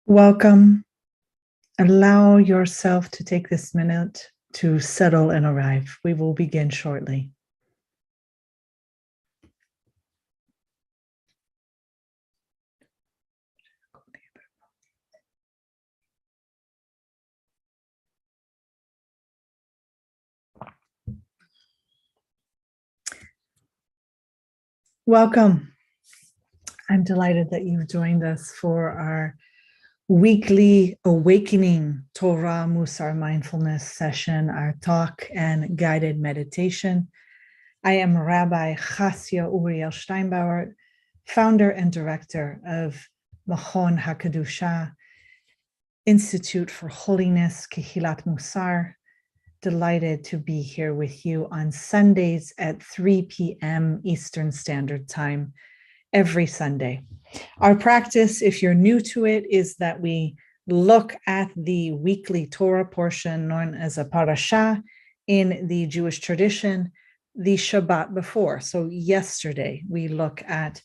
Welcome. Allow yourself to take this minute to settle and arrive. We will begin shortly. Welcome. I'm delighted that you've joined us for our weekly awakening Torah Mussar Mindfulness session, our talk and guided meditation. I am Rabbi Chasya Uriel Steinbauer, founder and director of Machon HaKadusha, Institute for Holiness, Kehilat Mussar. Delighted to be here with you on Sundays at 3 p.m. Eastern Standard Time, every Sunday. Our practice, if you're new to it, is that we look at the weekly Torah portion known as a parasha in the Jewish tradition, the Shabbat before. So yesterday, we look at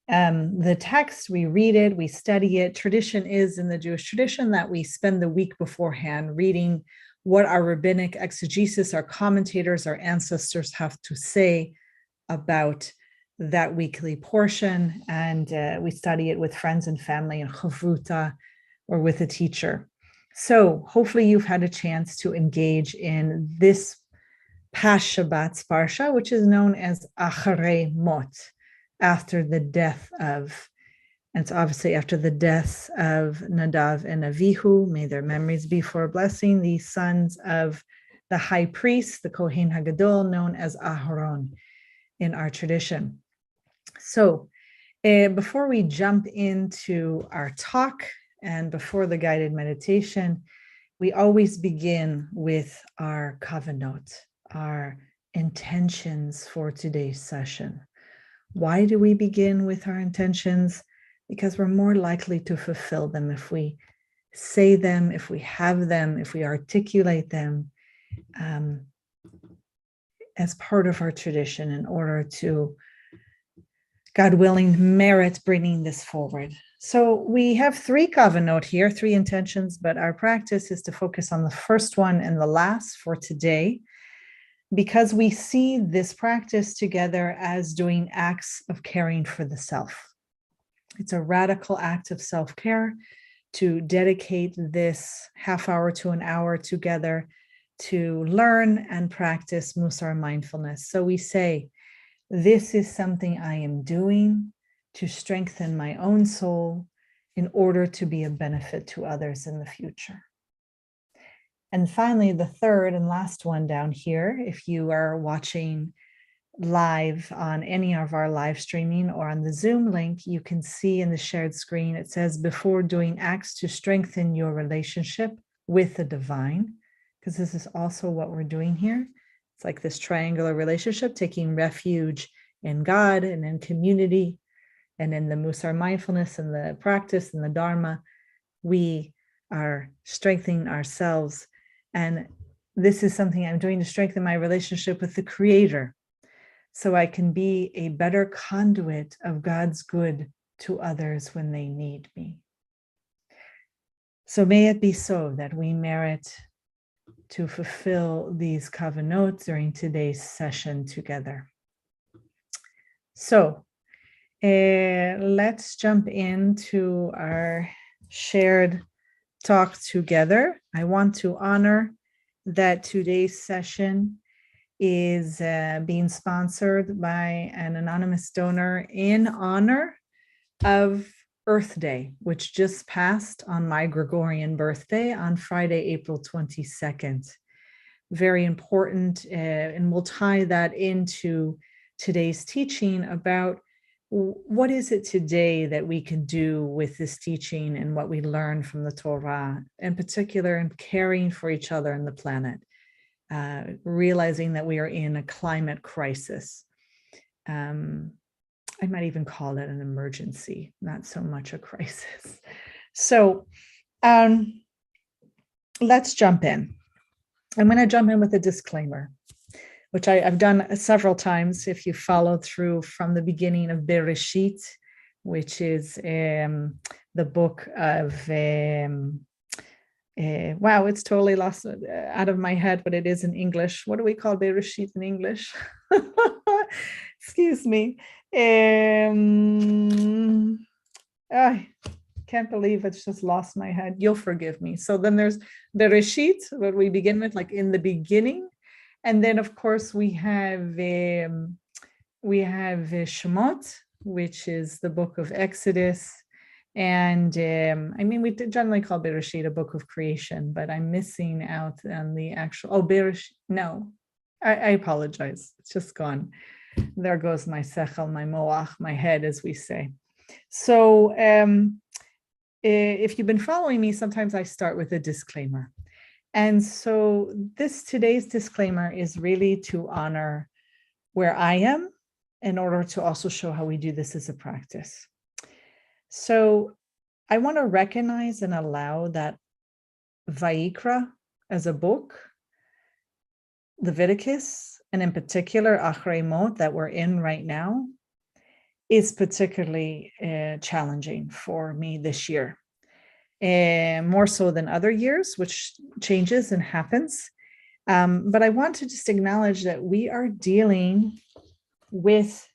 the text, we read it, we study it. Tradition is in the Jewish tradition that we spend the week beforehand reading what our rabbinic exegesis, our commentators, our ancestors have to say about that weekly portion, and we study it with friends and family in chavruta or with a teacher. So hopefully you've had a chance to engage in this past Shabbat's parasha, which is known as Acharei Mot, after the death of, and it's obviously after the deaths of Nadav and Avihu, may their memories be for a blessing, the sons of the high priest, the Kohen Hagadol, known as Aharon in our tradition. So before we jump into our talk and before the guided meditation, we always begin with our kavanot, our intentions for today's session. Why do we begin with our intentions? Because we're more likely to fulfill them if we say them, if we have them, if we articulate them as part of our tradition in order to, God willing, merit bringing this forward. So we have 3 kavanot here, 3 intentions, but our practice is to focus on the first one and the last for today, because we see this practice together as doing acts of caring for the self. It's a radical act of self-care to dedicate this half hour to an hour together to learn and practice Mussar mindfulness. So we say, this is something I am doing to strengthen my own soul in order to be a benefit to others in the future. And finally, the third and last one down here, if you are watching live on any of our live streaming or on the Zoom link, you can see in the shared screen, it says, before doing acts to strengthen your relationship with the divine, because this is also what we're doing here. It's like this triangular relationship, taking refuge in God and in community and in the Mussar mindfulness and the practice and the Dharma. We are strengthening ourselves. And this is something I'm doing to strengthen my relationship with the Creator, so I can be a better conduit of God's good to others when they need me. So may it be so that we merit to fulfill these kavanot during today's session together. So let's jump into our shared talk together. I want to honor that today's session is being sponsored by an anonymous donor in honor of Earth Day, which just passed on my Gregorian birthday on Friday, April 22nd. Very important, and we'll tie that into today's teaching about what is it today that we can do with this teaching and what we learn from the Torah, in particular in caring for each other and the planet. Realizing that we are in a climate crisis. I might even call it an emergency, not so much a crisis. So let's jump in. I'm going to jump in with a disclaimer, which I've done several times if you follow through from the beginning of Bereshit, which is the book of, wow, it's totally lost out of my head, but it is in English. What do we call Bereshit in English? Excuse me. I can't believe it's just lost my head. You'll forgive me. So then there's Bereshit, what we begin with, like in the beginning. And then, of course, we have Shemot, which is the book of Exodus. And I mean, we generally call Bereshit a book of creation, but I'm missing out on the actual, Bereshit, no, I apologize. It's just gone. There goes my sechel, my moach, my head, as we say. So if you've been following me, sometimes I start with a disclaimer. And so today's disclaimer is really to honor where I am in order to also show how we do this as a practice. So I want to recognize and allow that Vayikra as a book, Leviticus, and in particular Acharei Mot that we're in right now, is particularly challenging for me this year. More so than other years, which changes and happens. But I want to just acknowledge that we are dealing with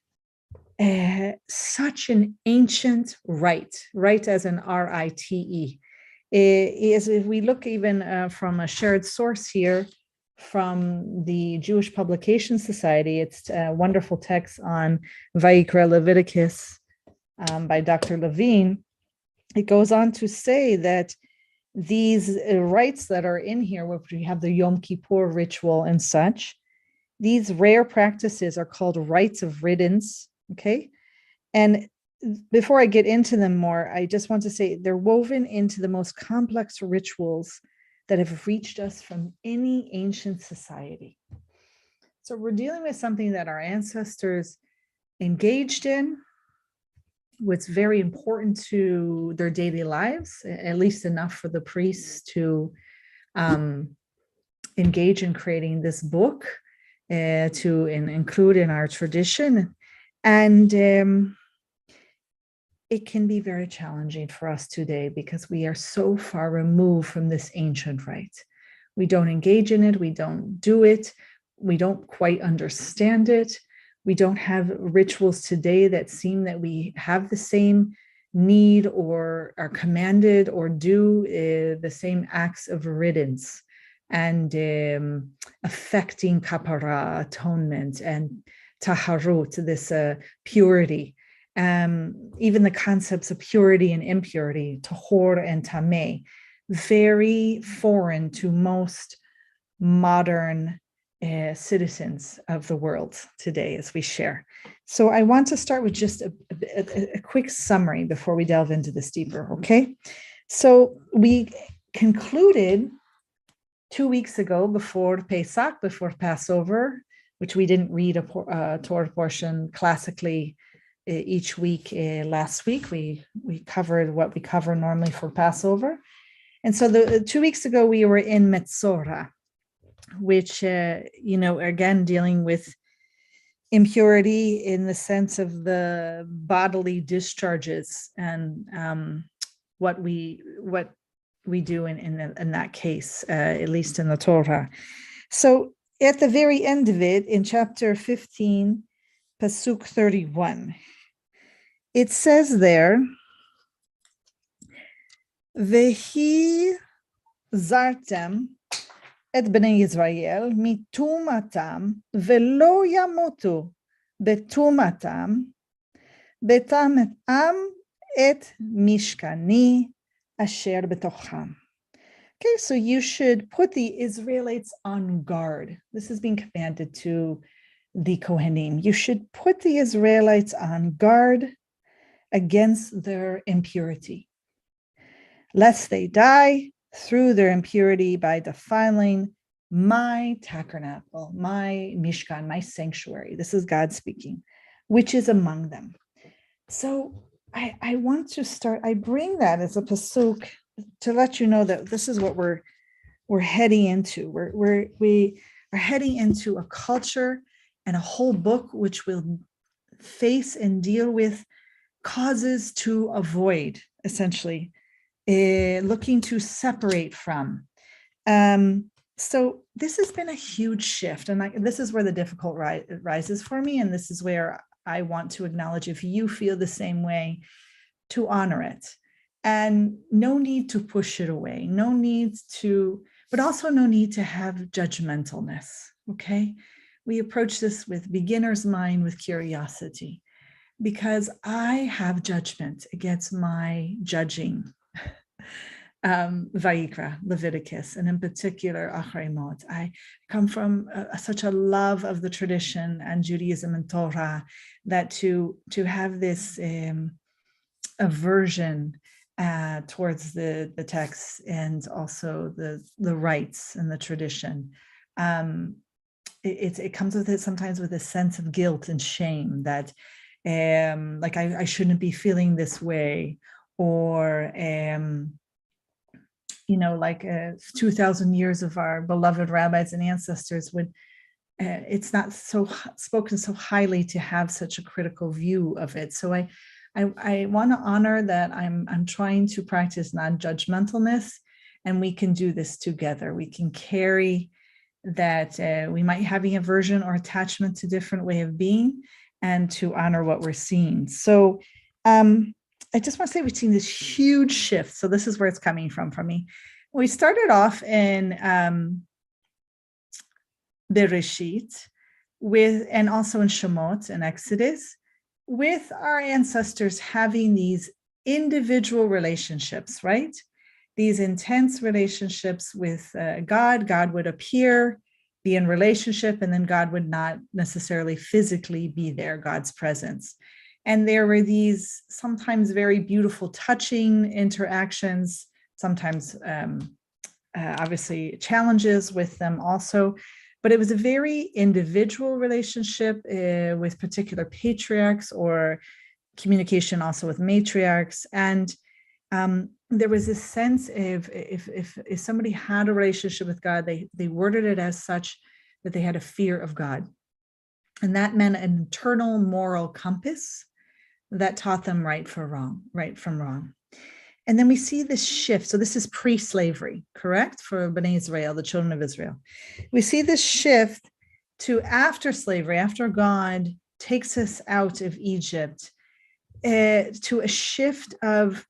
such an ancient rite as an R-I-T-E. If we look even from a shared source here from the Jewish Publication Society, it's a wonderful text on Vayikra Leviticus by Dr. Levine. It goes on to say that these rites that are in here, where we have the Yom Kippur ritual and such, these rare practices are called rites of riddance, okay? And before I get into them more, I just want to say they're woven into the most complex rituals that have reached us from any ancient society. So we're dealing with something that our ancestors engaged in, what's very important to their daily lives, at least enough for the priests to engage in creating this book, to include in our tradition. And it can be very challenging for us today because we are so far removed from this ancient rite. We don't engage in it, we don't do it, we don't quite understand it. We don't have rituals today that seem that we have the same need or are commanded or do the same acts of riddance and affecting kapara, atonement, and taharut, this purity. Even the concepts of purity and impurity, tahor and tameh, very foreign to most modern citizens of the world today as we share. So I want to start with just a quick summary before we delve into this deeper, okay? So we concluded 2 weeks ago before Pesach, before Passover, which we didn't read a Torah portion classically each week. Last week, we covered what we cover normally for Passover. And so 2 weeks ago, we were in Metzora, which, again, dealing with impurity in the sense of the bodily discharges and what we do in that case, at least in the Torah. So at the very end of it, in chapter 15, Pasuk 31, it says there, Vehi zartem et bnei Yisrael mitumatam velo yamutu betumatam betam et mishkani asher betocham. Okay, so you should put the Israelites on guard. This is being commanded to the Kohanim. You should put the Israelites on guard against their impurity, lest they die through their impurity by defiling my tabernacle, my mishkan, my sanctuary. This is God speaking, which is among them. So I want to start, I bring that as a pasuk to let you know that this is what we're heading into. We are heading into a culture and a whole book which will face and deal with causes to avoid essentially, looking to separate from. So this has been a huge shift, and this is where the difficult rises for me, and this is where I want to acknowledge, if you feel the same way, to honor it. And no need to push it away, no need to, but also no need to have judgmentalness, okay? We approach this with beginner's mind, with curiosity, because I have judgment against my judging. Vayikra, Leviticus, and in particular, Acharei. I come from such a love of the tradition and Judaism and Torah that to have this aversion towards the text and also the rites and the tradition. It comes with it sometimes with a sense of guilt and shame that like I shouldn't be feeling this way, or like 2,000 years of our beloved rabbis and ancestors would, it's not so spoken so highly to have such a critical view of it. So I want to honor that I'm trying to practice non-judgmentalness, and we can do this together. We can carry that we might have an aversion or attachment to different way of being, and to honor what we're seeing. So I just want to say we've seen this huge shift. So this is where it's coming from for me. We started off in Bereshit and also in Shemot and Exodus, with our ancestors having these individual relationships, right? These intense relationships with God. God would appear, be in relationship, and then God would not necessarily physically be there, God's presence. And there were these sometimes very beautiful, touching interactions, sometimes obviously challenges with them also. But it was a very individual relationship with particular patriarchs, or communication also with matriarchs. And there was this sense of if somebody had a relationship with God, they worded it as such that they had a fear of God. And that meant an internal moral compass that taught them right from wrong. And then we see this shift. So this is pre-slavery, correct? For Bnei Israel, the children of Israel. We see this shift to after slavery, after God takes us out of Egypt, to a shift of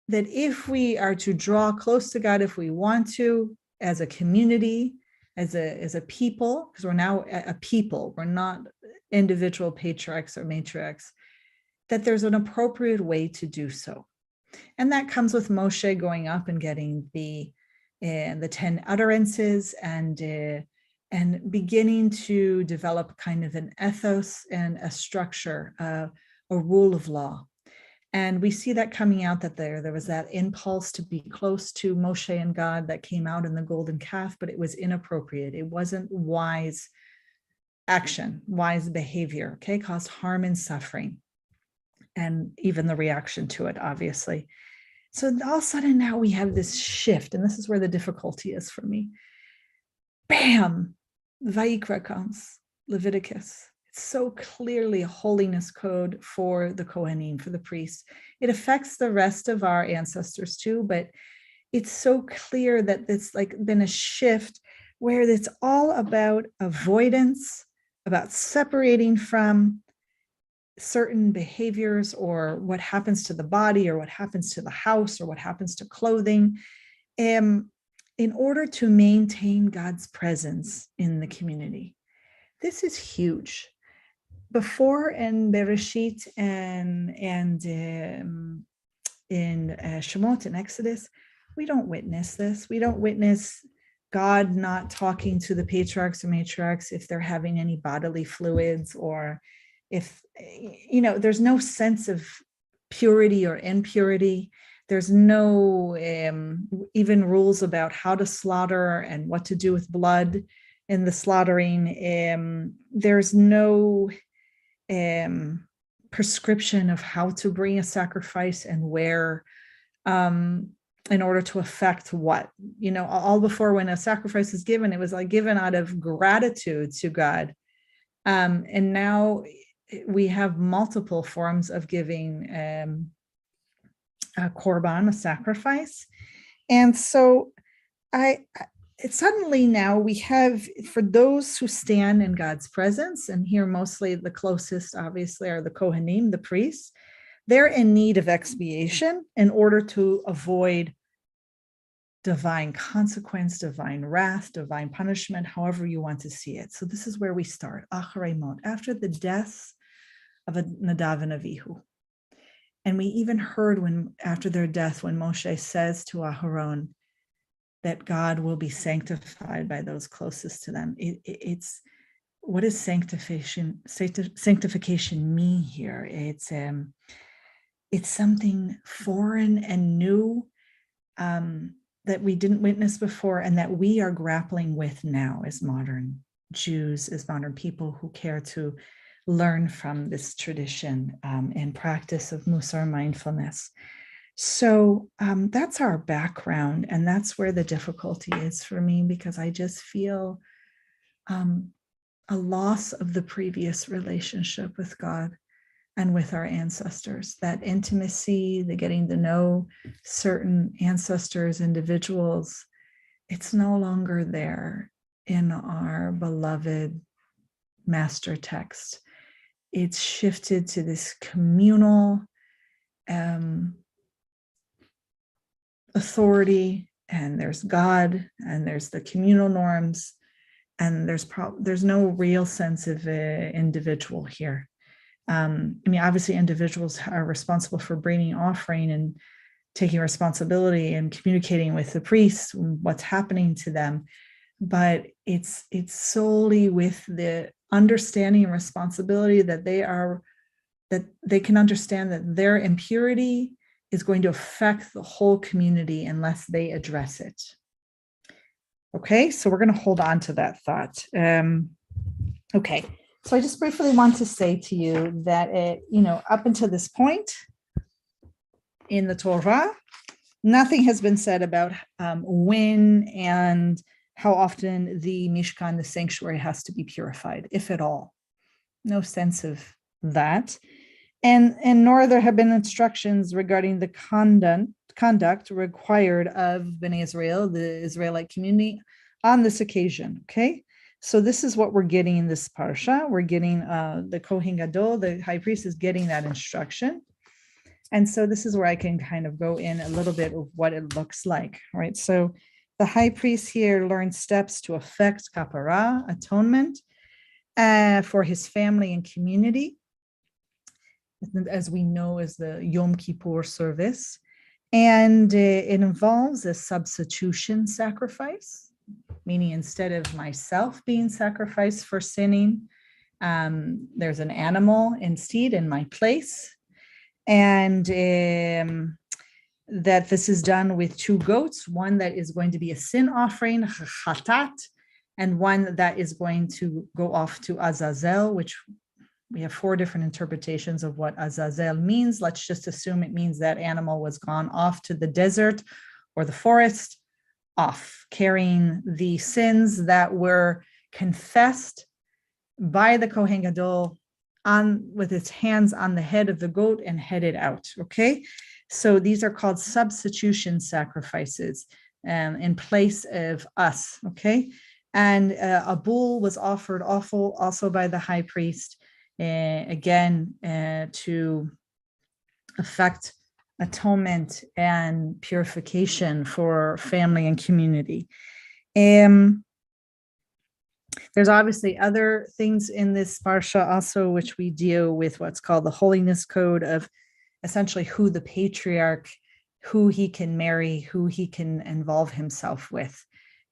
that if we are to draw close to God, if we want to, as a community, as a people, because we're now a people, we're not individual patriarchs or matriarchs, that there's an appropriate way to do so. And that comes with Moshe going up and getting the 10 utterances and beginning to develop kind of an ethos and a structure, a rule of law. And we see that coming out, that there was that impulse to be close to Moshe and God that came out in the golden calf, but it was inappropriate. It wasn't wise action, wise behavior, okay, caused harm and suffering. And even the reaction to it, obviously. So all of a sudden now we have this shift, and this is where the difficulty is for me. Bam! Vayikra comes, Leviticus. It's so clearly a holiness code for the Kohanim, for the priests. It affects the rest of our ancestors too, but it's so clear that it's like been a shift where it's all about avoidance, about separating from certain behaviors, or what happens to the body, or what happens to the house, or what happens to clothing, in order to maintain God's presence in the community. This is huge. Before in Bereshit and in Shemot and Exodus, we don't witness this. We don't witness God not talking to the patriarchs or matriarchs if they're having any bodily fluids, or if, there's no sense of purity or impurity. There's no even rules about how to slaughter and what to do with blood in the slaughtering. There's no prescription of how to bring a sacrifice and where, in order to affect what. All before, when a sacrifice is given, it was like given out of gratitude to God. And now we have multiple forms of giving korban, a sacrifice. And so suddenly now we have, for those who stand in God's presence, and here mostly the closest obviously are the Kohanim, the priests, they're in need of expiation in order to avoid divine consequence, divine wrath, divine punishment, however you want to see it. So this is where we start, Acharei mot, after the deaths of Nadav and Avihu. And we even heard after their death, when Moshe says to Aharon that God will be sanctified by those closest to them. It's what does sanctification mean here? It's something foreign and new that we didn't witness before, and that we are grappling with now as modern Jews, as modern people who care to learn from this tradition and practice of Mussar mindfulness. So that's our background, and that's where the difficulty is for me, because I just feel a loss of the previous relationship with God and with our ancestors, that intimacy, the getting to know certain ancestors, individuals. It's no longer there in our beloved master text. It's shifted to this communal authority, and there's God, and there's the communal norms, and there's no real sense of individual here. Obviously individuals are responsible for bringing offering and taking responsibility and communicating with the priests what's happening to them, but it's solely with the understanding and responsibility that they can understand that their impurity is going to affect the whole community unless they address it. Okay, so we're going to hold on to that thought. Okay, so I just briefly want to say to you that up until this point in the Torah, nothing has been said about when and how often the Mishkan, the sanctuary, has to be purified, if at all. No sense of that. And nor there have been instructions regarding the conduct required of Bnei Israel, the Israelite community, on this occasion. Okay, so this is what we're getting in this parasha. We're getting the Kohen Gadol, the high priest, is getting that instruction, and so this is where I can kind of go in a little bit of what it looks like. Right, so the high priest here learns steps to effect kapara, atonement, for his family and community, as we know as the Yom Kippur service. And it involves a substitution sacrifice, meaning instead of myself being sacrificed for sinning, there's an animal instead in my place. And that this is done with 2 goats, one that is going to be a sin offering, chatat, and one that is going to go off to Azazel, which we have 4 different interpretations of what Azazel means. Let's just assume it means that animal was gone off to the desert or the forest, off, carrying the sins that were confessed by the Kohen Gadol with its hands on the head of the goat and headed out. Okay, so these are called substitution sacrifices in place of us. Okay, and a bull was offered also by the high priest, again, to effect atonement and purification for family and community. There's obviously other things in this parasha also, which we deal with what's called the Holiness Code, of essentially who the patriarch, who he can marry, who he can involve himself with.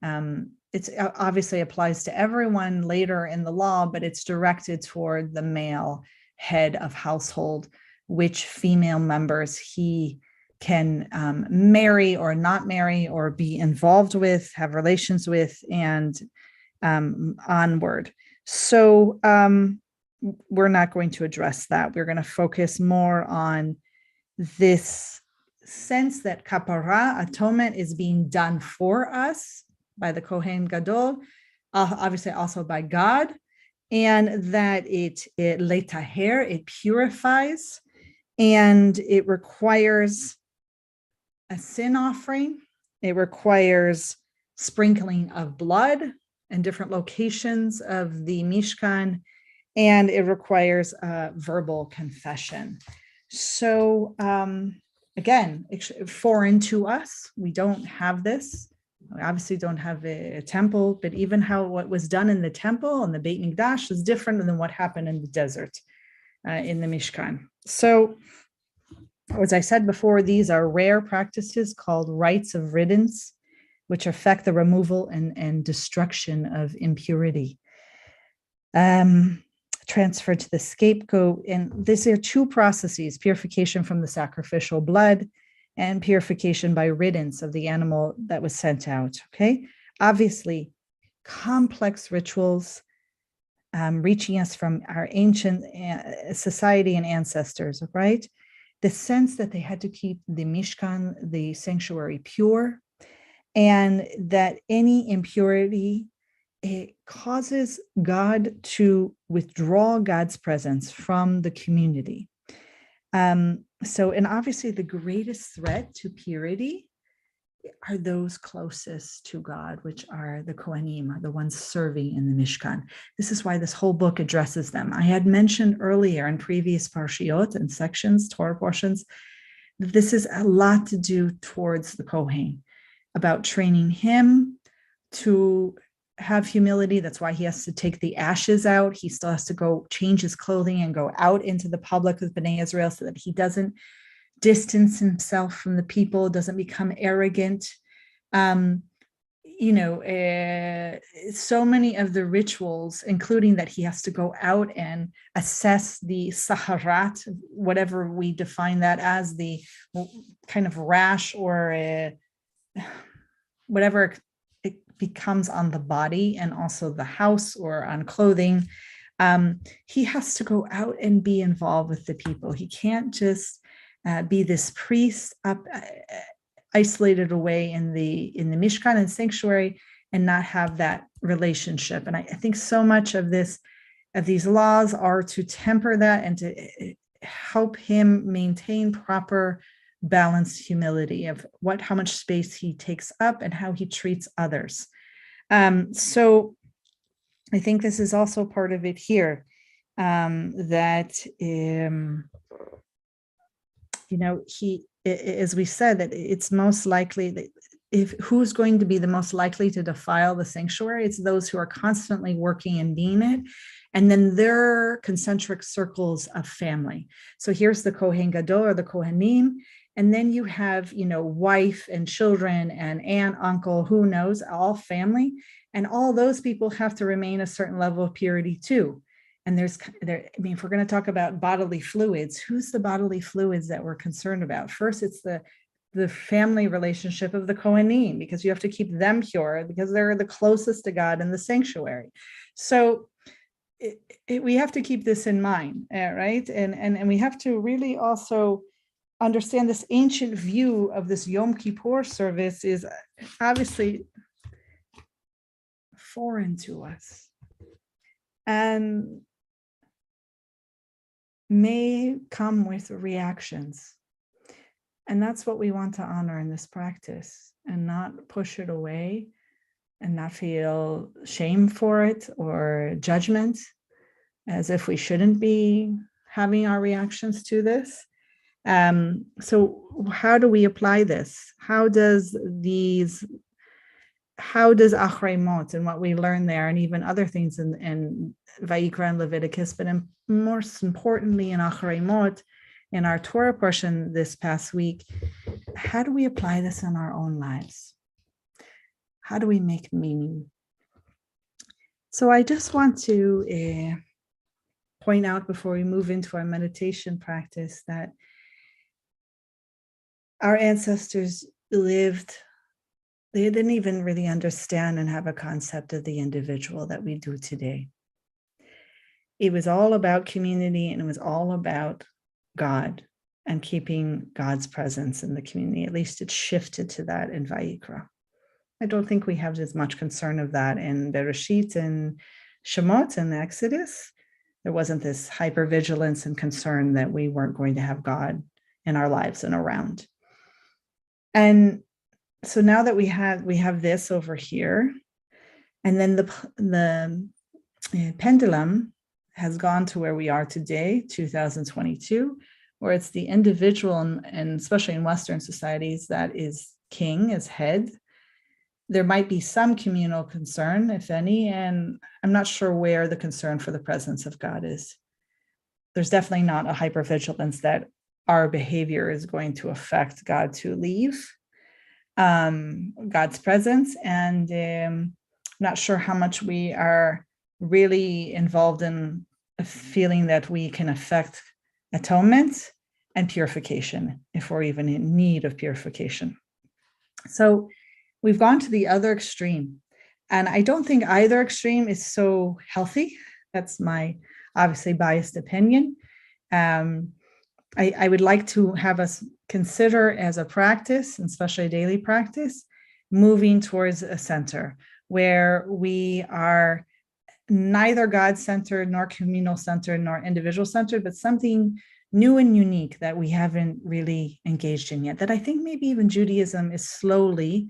It obviously applies to everyone later in the law, but it's directed toward the male head of household, which female members he can marry or not marry or be involved with, have relations with, and onward. So we're not going to address that. We're going to focus more on this sense that kapara, atonement, is being done for us by the Kohen Gadol, obviously also by God, and that it letaher, it purifies, and it requires a sin offering. It requires sprinkling of blood in different locations of the Mishkan, and it requires a verbal confession. So again, it's foreign to us. We don't have this. We obviously don't have a temple, but even what was done in the temple and the Beit Mikdash is different than what happened in the desert, in the Mishkan. So, as I said before, these are rare practices called Rites of Riddance, which affect the removal and destruction of impurity. Transferred to the scapegoat. And these are two processes: purification from the sacrificial blood and purification by riddance of the animal that was sent out. Okay, obviously, complex rituals reaching us from our ancient society and ancestors, right? The sense that they had to keep the Mishkan, the sanctuary, pure, and that any impurity, it causes God to withdraw God's presence from the community. And obviously the greatest threat to purity are those closest to God, which are the Kohanim, the ones serving in the Mishkan. This is why this whole book addresses them. I had mentioned earlier in previous parshiot and sections, Torah portions, that this is a lot to do towards the Kohen, about training him to have humility. That's why he has to take the ashes out. He still has to go change his clothing and go out into the public with Bnei Israel so that he doesn't distance himself from the people, doesn't become arrogant. So many of the rituals, including that he has to go out and assess the saharat, whatever we define that as, the kind of rash or whatever it becomes on the body and also the house or on clothing. He has to go out and be involved with the people. He can't just be this priest up isolated away in the Mishkan and sanctuary and not have that relationship. And I think so much of these laws are to temper that and to help him maintain proper balanced humility of how much space he takes up and how he treats others. So I think this is also part of it here, that he, as we said, that it's most likely that who's going to be the most likely to defile the sanctuary, it's those who are constantly working and being it, and then their concentric circles of family. So here's the Kohen Gadol or the Kohanim, and then you have, wife and children and aunt, uncle, who knows, all family, and all those people have to remain a certain level of purity too. And if we're going to talk about bodily fluids, who's the bodily fluids that we're concerned about? First, it's the family relationship of the Kohanim, because you have to keep them pure because they're the closest to God in the sanctuary. So we have to keep this in mind, right? And we have to really also understand this ancient view of this Yom Kippur service is obviously foreign to us and may come with reactions. And that's what we want to honor in this practice and not push it away and not feel shame for it or judgment as if we shouldn't be having our reactions to this. So how do we apply this? How does Acharei Mot and what we learn there, and even other things in Vayikra and Leviticus, but most importantly in Acharei Mot, in our Torah portion this past week, how do we apply this in our own lives? How do we make meaning? So I just want to point out before we move into our meditation practice that our ancestors lived, they didn't even really understand and have a concept of the individual that we do today. It was all about community, and it was all about God and keeping God's presence in the community. At least it shifted to that in Vayikra. I don't think we have as much concern of that in Bereshit and Shemot and Exodus. There wasn't this hypervigilance and concern that we weren't going to have God in our lives and around. And so now that we have this over here, and then the pendulum has gone to where we are today, 2022, where it's the individual, and especially in Western societies, that is king, is head. There might be some communal concern, if any, and I'm not sure where the concern for the presence of God is. There's definitely not a hypervigilance that our behavior is going to affect God to leave God's presence. And I'm not sure how much we are really involved in a feeling that we can affect atonement and purification, if we're even in need of purification. So we've gone to the other extreme. And I don't think either extreme is so healthy. That's my obviously biased opinion. I would like to have us consider as a practice, and especially a daily practice, moving towards a center where we are neither God-centered, nor communal-centered, nor individual-centered, but something new and unique that we haven't really engaged in yet, that I think maybe even Judaism is slowly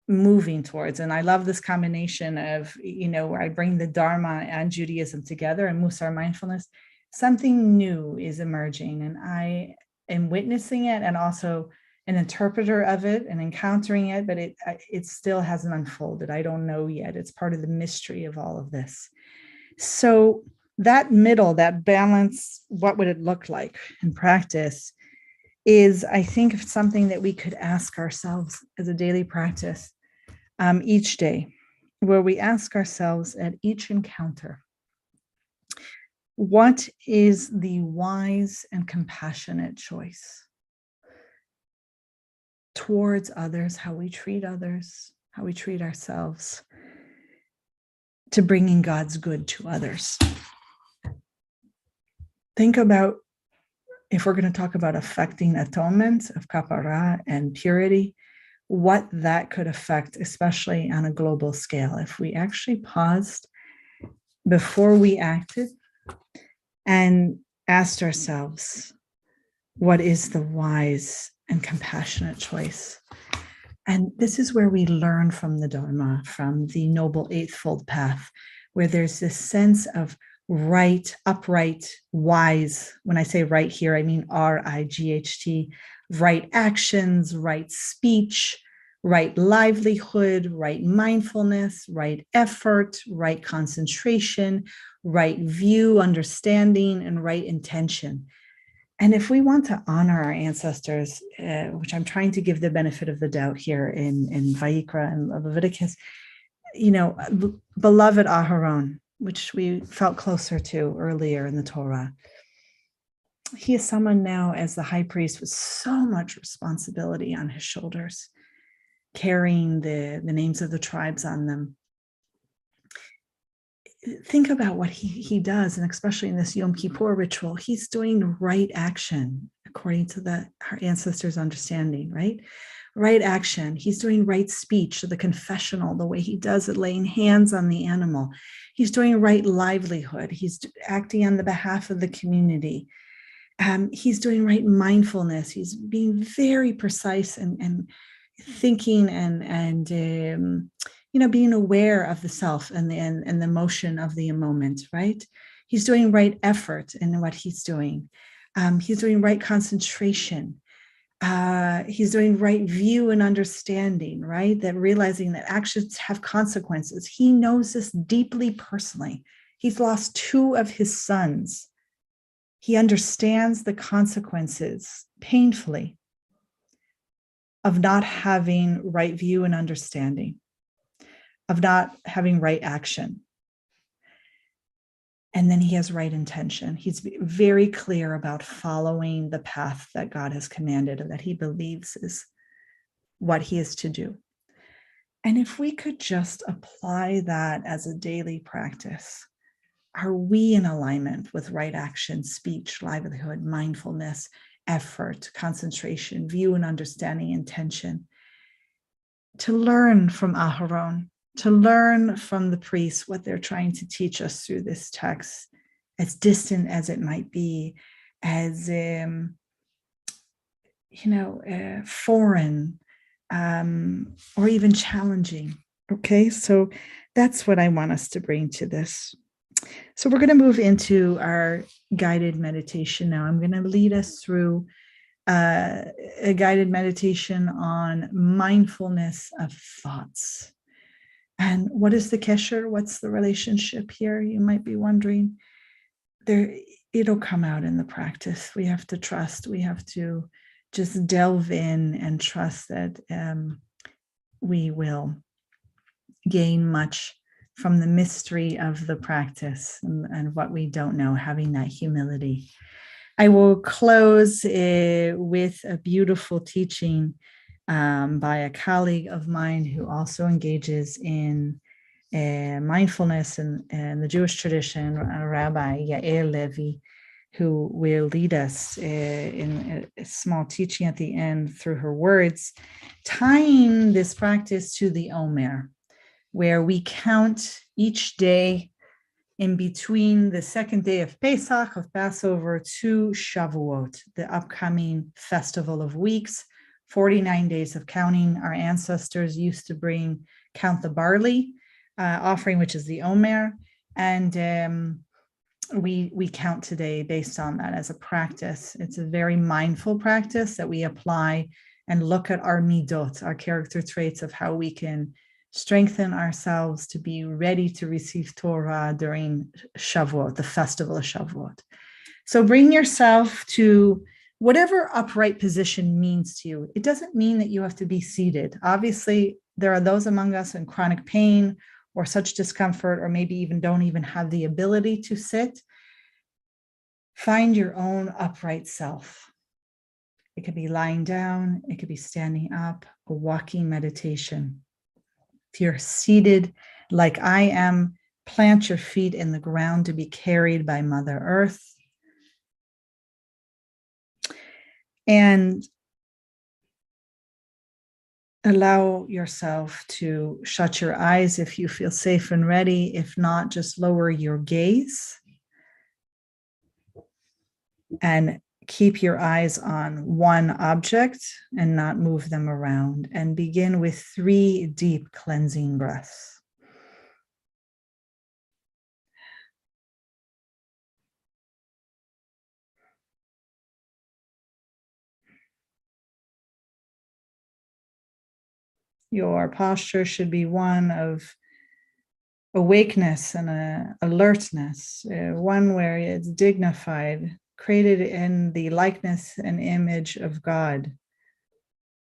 moving towards. And I love this combination of, where I bring the Dharma and Judaism together and Mussar Mindfulness. Something new is emerging, and I am witnessing it and also an interpreter of it and encountering it, but it still hasn't unfolded. I don't know yet. It's part of the mystery of all of this. So that middle, that balance, what would it look like in practice, is, I think, something that we could ask ourselves as a daily practice each day, where we ask ourselves at each encounter, what is the wise and compassionate choice towards others, how we treat others, how we treat ourselves, to bringing God's good to others? Think about, if we're going to talk about affecting atonement of kapara and purity, what that could affect, especially on a global scale, if we actually paused before we acted and asked ourselves, what is the wise and compassionate choice? And this is where we learn from the Dharma, from the Noble Eightfold Path, where there's this sense of right, upright, wise. When I say right here, I mean R-I-G-H-T, right actions, right speech, right livelihood, right mindfulness, right effort, right concentration, right view, understanding, and right intention. And if we want to honor our ancestors, which I'm trying to give the benefit of the doubt here in Vayikra and Leviticus, beloved Aharon, which we felt closer to earlier in the Torah, he is someone now as the high priest with so much responsibility on his shoulders, carrying the names of the tribes on them. Think about what he does, and especially in this Yom Kippur ritual, he's doing right action according to our ancestors' understanding, right? Right action. He's doing right speech, the confessional, the way he does it, laying hands on the animal. He's doing right livelihood. He's acting on the behalf of the community. He's doing right mindfulness. He's being very precise and thinking and being aware of the self and the motion of the moment, right? He's doing right effort in what he's doing. He's doing right concentration. He's doing right view and understanding, right? That realizing that actions have consequences. He knows this deeply personally. He's lost 2 of his sons. He understands the consequences painfully of not having right view and understanding, of not having right action. And then he has right intention. He's very clear about following the path that God has commanded and that he believes is what he is to do. And if we could just apply that as a daily practice, are we in alignment with right action, speech, livelihood, mindfulness, effort, concentration, view and understanding, intention? To learn from Aharon, to learn from the priests what they're trying to teach us through this text, as distant as it might be, as foreign or even challenging. Okay, so that's what I want us to bring to this. So we're going to move into our guided meditation now. I'm going to lead us through a guided meditation on mindfulness of thoughts. And what is the kesher? What's the relationship here? You might be wondering. It'll come out in the practice. We have to trust. We have to just delve in and trust that we will gain much from the mystery of the practice and what we don't know, having that humility. I will close with a beautiful teaching by a colleague of mine who also engages in mindfulness and the Jewish tradition, Rabbi Yael Levi, who will lead us in a small teaching at the end through her words, tying this practice to the Omer, where we count each day in between the second day of Pesach, of Passover, to Shavuot, the upcoming festival of weeks, 49 days of counting. Our ancestors used to count the barley offering, which is the Omer, and we count today based on that as a practice. It's a very mindful practice that we apply and look at our midot, our character traits of how we can strengthen ourselves to be ready to receive Torah during Shavuot, the festival of Shavuot. So bring yourself to whatever upright position means to you. It doesn't mean that you have to be seated. Obviously, there are those among us in chronic pain or such discomfort, or maybe even don't even have the ability to sit. Find your own upright self. It could be lying down, it could be standing up, a walking meditation. If you're seated like I am, plant your feet in the ground to be carried by Mother Earth. And allow yourself to shut your eyes if you feel safe and ready. If not, just lower your gaze and keep your eyes on one object and not move them around. And begin with 3 deep cleansing breaths. Your posture should be one of awakeness and alertness, one where it's dignified, created in the likeness and image of God.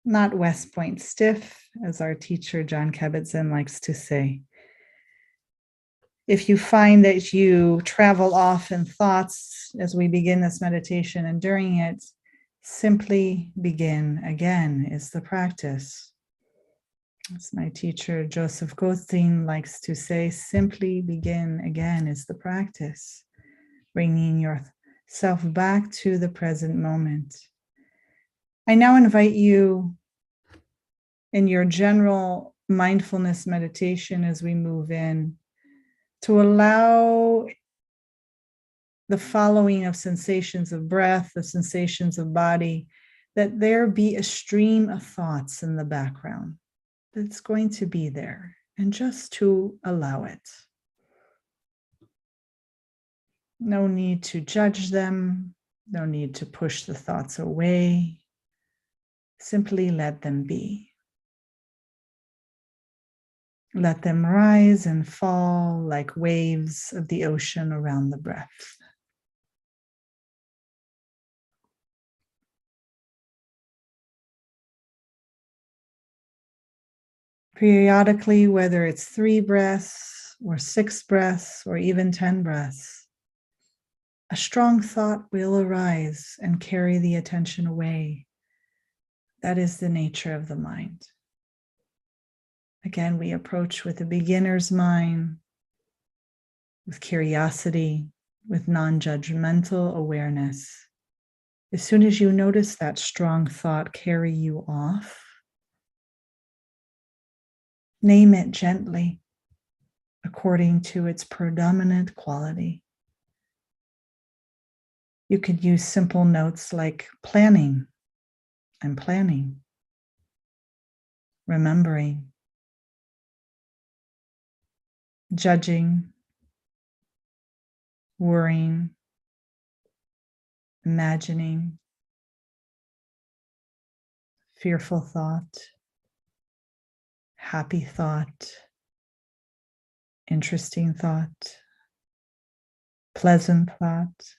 Not West Point stiff, as our teacher John Kabat-Zinn likes to say. If you find that you travel off in thoughts as we begin this meditation and during it, simply begin again is the practice. As my teacher Joseph Goldstein likes to say, simply begin again is the practice, bringing yourself back to the present moment. I now invite you in your general mindfulness meditation as we move in to allow the following of sensations of breath, the sensations of body, that there be a stream of thoughts in the background that's going to be there, and just to allow it. No need to judge them, no need to push the thoughts away. Simply let them be. Let them rise and fall like waves of the ocean around the breath. Periodically, whether it's 3 breaths or 6 breaths or even 10 breaths, a strong thought will arise and carry the attention away. That is the nature of the mind. Again, we approach with a beginner's mind, with curiosity, with non-judgmental awareness. As soon as you notice that strong thought carry you off, name it gently according to its predominant quality. You could use simple notes like planning. I'm planning. remembering, judging, worrying, imagining, fearful thought, happy thought, interesting thought, pleasant thought,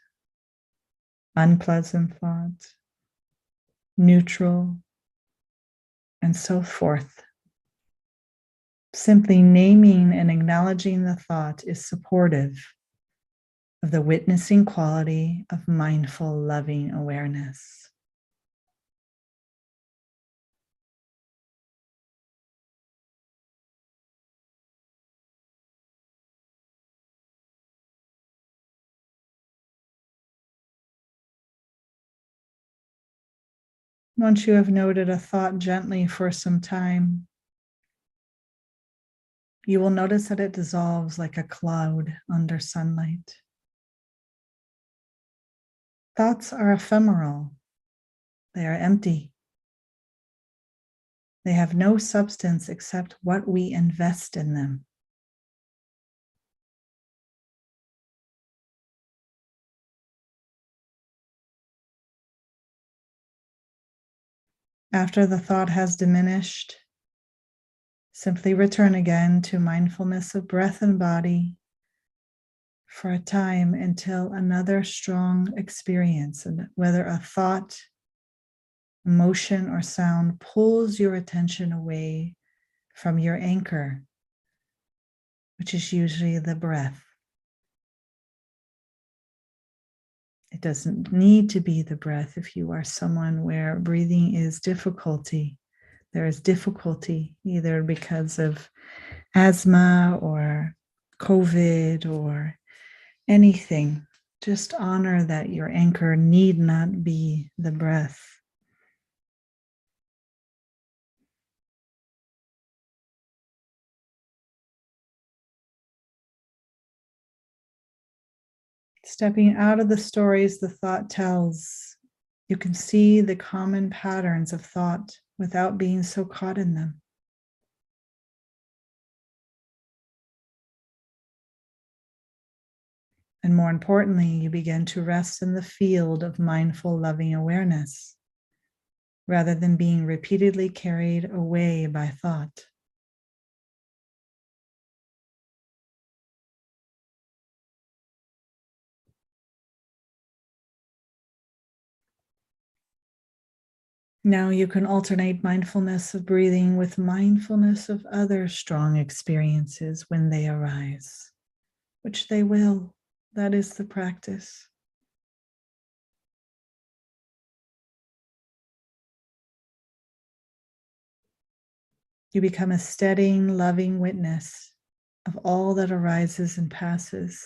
unpleasant thought, neutral, and so forth. Simply naming and acknowledging the thought is supportive of the witnessing quality of mindful, loving awareness. Once you have noted a thought gently for some time, you will notice that it dissolves like a cloud under sunlight. Thoughts are ephemeral. They are empty. They have no substance except what we invest in them. After the thought has diminished, simply return again to mindfulness of breath and body for a time until another strong experience, and whether a thought, emotion, or sound pulls your attention away from your anchor, which is usually the breath. It doesn't need to be the breath if you are someone where breathing is difficulty. There is difficulty either because of asthma or COVID or anything. Just honor that your anchor need not be the breath. Stepping out of the stories the thought tells, you can see the common patterns of thought without being so caught in them. And more importantly, you begin to rest in the field of mindful, loving awareness, rather than being repeatedly carried away by thought. Now you can alternate mindfulness of breathing with mindfulness of other strong experiences when they arise, which they will. That is the practice. You become a steadying, loving witness of all that arises and passes,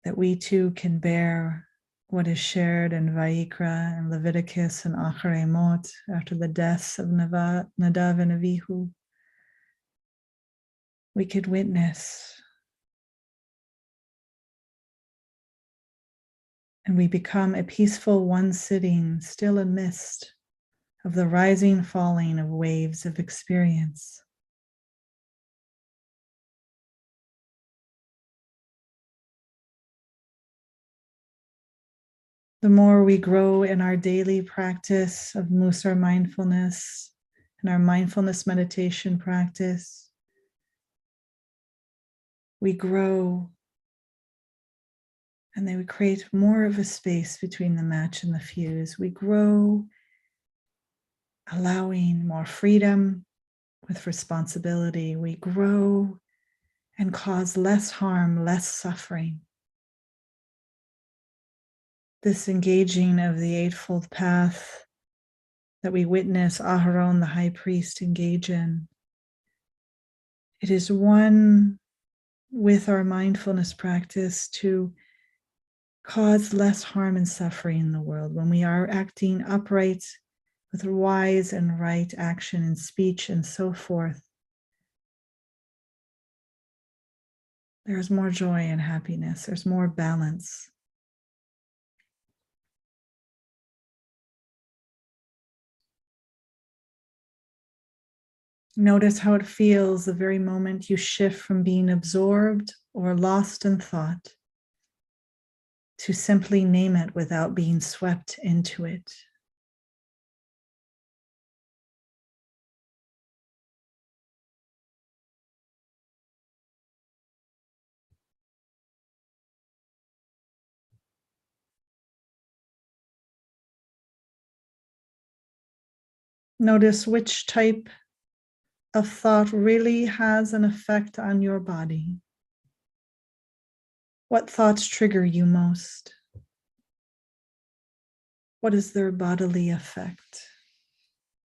that we too can bear what is shared in Vayikra and Leviticus and Acharei Mot after the deaths of Nadav and Avihu. We could witness, and we become a peaceful one sitting still amidst of the rising, falling of waves of experience. The more we grow in our daily practice of Mussar mindfulness and our mindfulness meditation practice, we grow, and they would create more of a space between the match and the fuse. We grow, allowing more freedom with responsibility. We grow and cause less harm, less suffering. This engaging of the Eightfold Path that we witness Aharon, the high priest, engage in, it is one with our mindfulness practice to cause less harm and suffering in the world. When we are acting upright with wise and right action and speech and so forth, there's more joy and happiness. There's more balance. Notice how it feels the very moment you shift from being absorbed or lost in thought to simply name it without being swept into it. Notice which type of thought really has an effect on your body. What thoughts trigger you most? What is their bodily effect?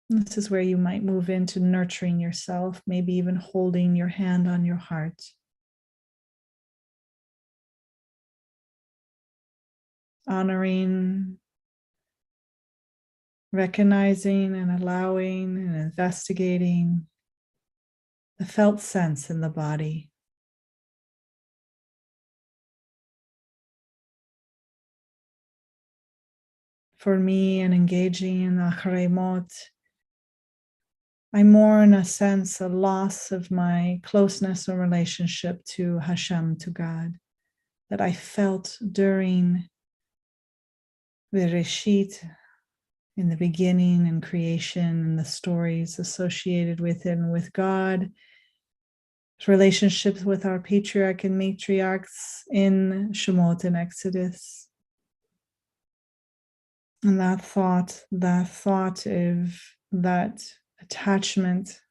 This is where you might move into nurturing yourself, maybe even holding your hand on your heart. Honoring, recognizing and allowing and investigating the felt sense in the body. For me, in engaging in Acharei, I mourn a sense, a loss of my closeness or relationship to Hashem, to God, that I felt during Bereshit, in the beginning and creation and the stories associated with it and with God, relationships with our patriarch and matriarchs in Shemot and Exodus. And that thought of that attachment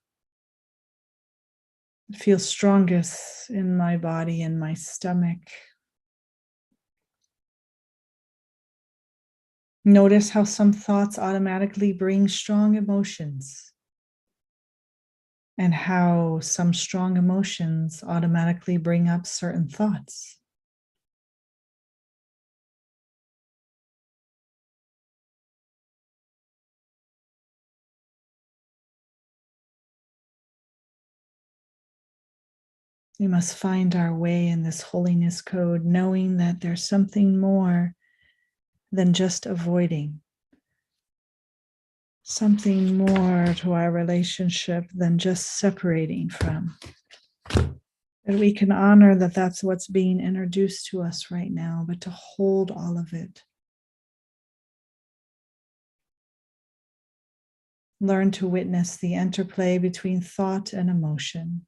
feels strongest in my body and my stomach. Notice how some thoughts automatically bring strong emotions, and how some strong emotions automatically bring up certain thoughts. We must find our way in this holiness code, knowing that there's something more than just avoiding, something more to our relationship than just separating from. That we can honor that that's what's being introduced to us right now, but to hold all of it. Learn to witness the interplay between thought and emotion.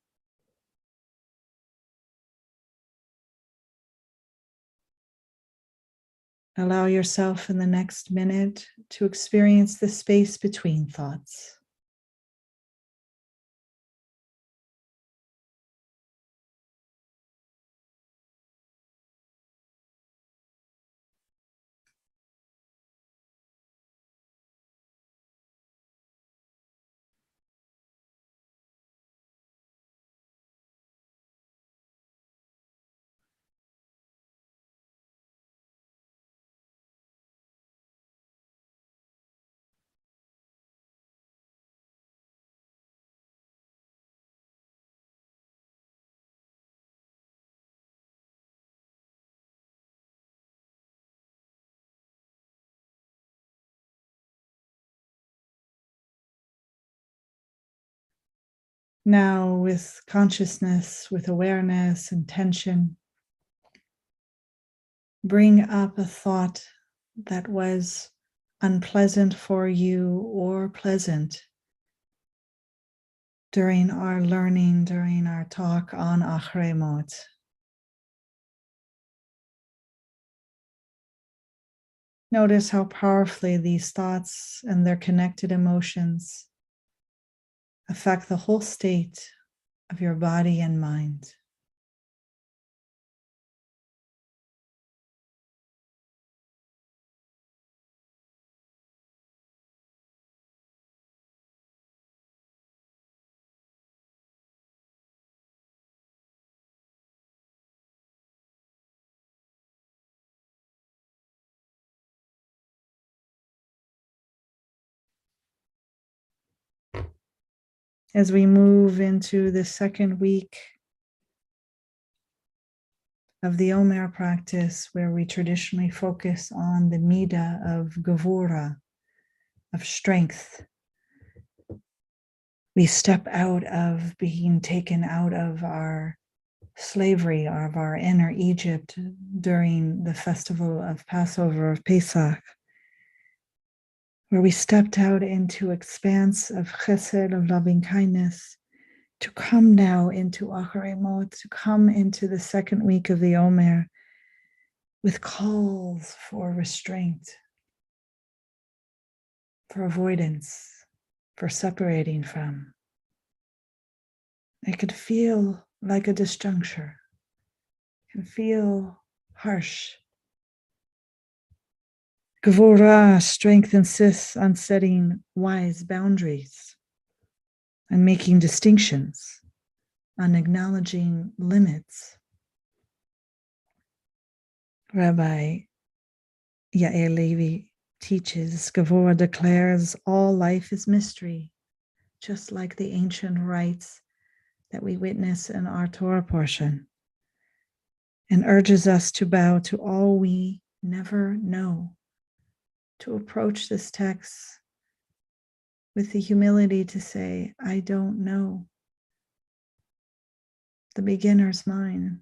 Allow yourself in the next minute to experience the space between thoughts. Now, with consciousness, with awareness, intention, bring up a thought that was unpleasant for you or pleasant during our learning, during our talk on Acharei. Notice how powerfully these thoughts and their connected emotions affect the whole state of your body and mind. As we move into the second week of the Omer practice, where we traditionally focus on the midah of gevura, of strength, We step out of being taken out of our slavery, of our inner Egypt during the festival of Passover, of Pesach, where we stepped out into expanse of chesed, of loving kindness, to come now into Acharei, to come into the second week of the Omer with calls for restraint, for avoidance, for separating from. It could feel like a disjuncture, it can feel harsh. Gevurah, strength, insists on setting wise boundaries, on making distinctions, on acknowledging limits. Rabbi Yair Levi teaches, Gevurah declares all life is mystery, just like the ancient rites that we witness in our Torah portion, and urges us to bow to all we never know, to approach this text with the humility to say, I don't know. The beginner's mind.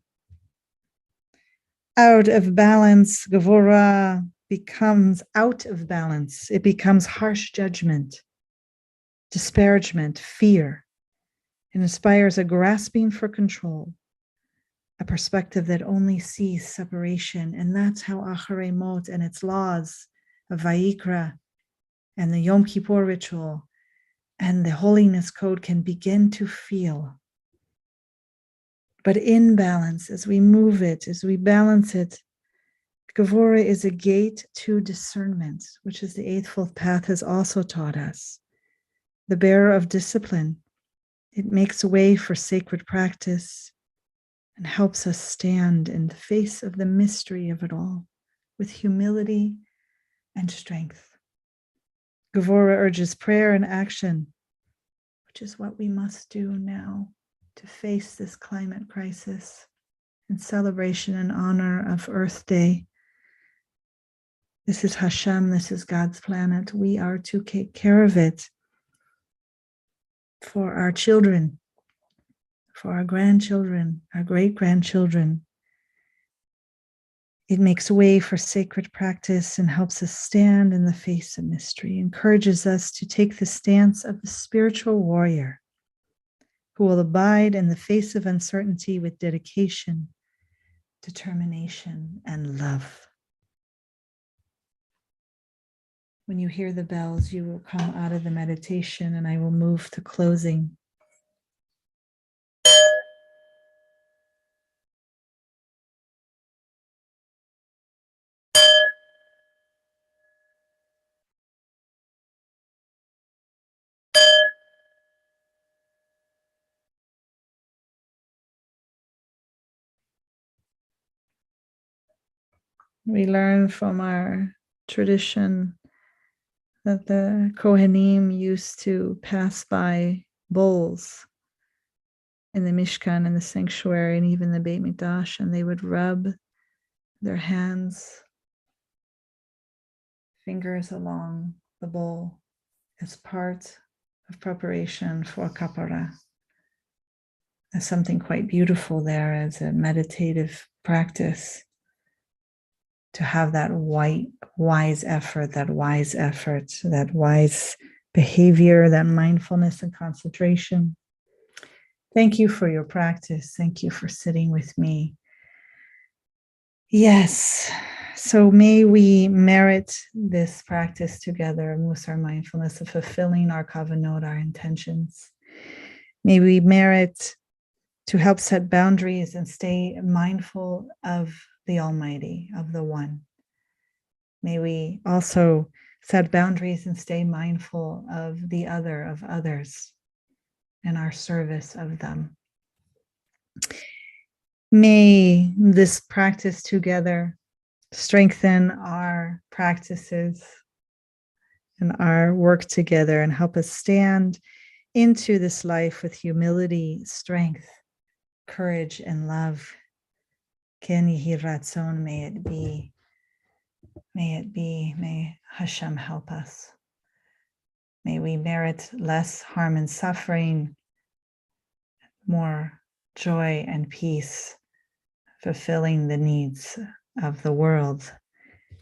Out of balance, Gevurah becomes out of balance. It becomes harsh judgment, disparagement, fear. It inspires a grasping for control, a perspective that only sees separation. And that's how Acharei Mot and its laws of Vayikra and the Yom Kippur ritual and the Holiness Code can begin to feel. But in balance, as we move it, as we balance it, Gevurah is a gate to discernment, which is the Eightfold Path has also taught us. The bearer of discipline, it makes way for sacred practice and helps us stand in the face of the mystery of it all with humility and strength. Gevurah urges prayer and action, which is what we must do now to face this climate crisis in celebration and honor of Earth Day. This is Hashem, this is God's planet. We are to take care of it for our children, for our grandchildren, our great-grandchildren. It makes way for sacred practice and helps us stand in the face of mystery, encourages us to take the stance of the spiritual warrior who will abide in the face of uncertainty with dedication, determination, and love. When you hear the bells, you will come out of the meditation and I will move to closing. We learn from our tradition that the Kohanim used to pass by bowls in the Mishkan, in the sanctuary, and even the Beit Mikdash, and they would rub their hands, fingers along the bowl as part of preparation for kapara. There's something quite beautiful there as a meditative practice to have that wise effort, that wise behavior, that mindfulness and concentration. Thank you for your practice. Thank you for sitting with me. Yes, so may we merit this practice together, Mussar Mindfulness, of fulfilling our kavanot, our intentions. May we merit to help set boundaries and stay mindful of the Almighty, of the One. May we also set boundaries and stay mindful of the other, of others, and our service of them. May this practice together strengthen our practices and our work together and help us stand into this life with humility, strength, courage, and love. Ken Yehi Ratzon, may it be. May it be. May Hashem help us. May we merit less harm and suffering, more joy and peace, fulfilling the needs of the world.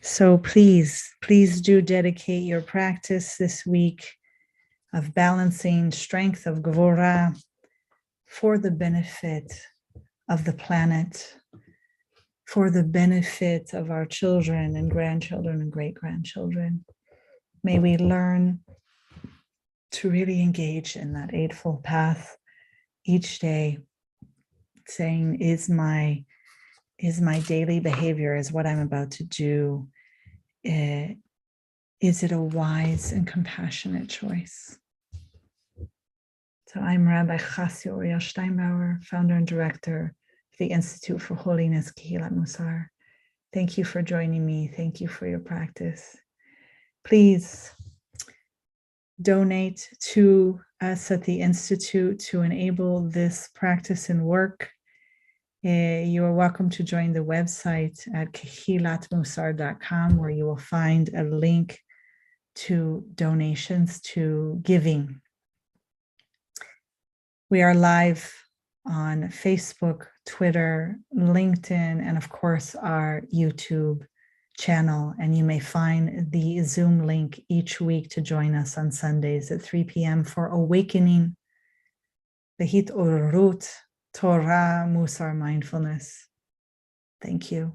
So please do dedicate your practice this week of balancing strength of Gevurah for the benefit of the planet, for the benefit of our children and grandchildren and great-grandchildren. May we learn to really engage in that Eightfold Path each day, saying, is my daily behavior, is what I'm about to do, is it a wise and compassionate choice? So I'm Rabbi Chasya Uriel Steinbauer, founder and director of the Institute for Holiness, Kehilat Mussar. Thank you for joining me. Thank you for your practice. Please donate to us at the Institute to enable this practice and work. You are welcome to join the website at kehilatmussar.com, where you will find a link to donations, to giving. We are live on Facebook, Twitter, LinkedIn, and of course our YouTube channel. And you may find the Zoom link each week to join us on Sundays at 3 p.m. for Awakening, the Hit Urut, Torah, Mussar Mindfulness. Thank you.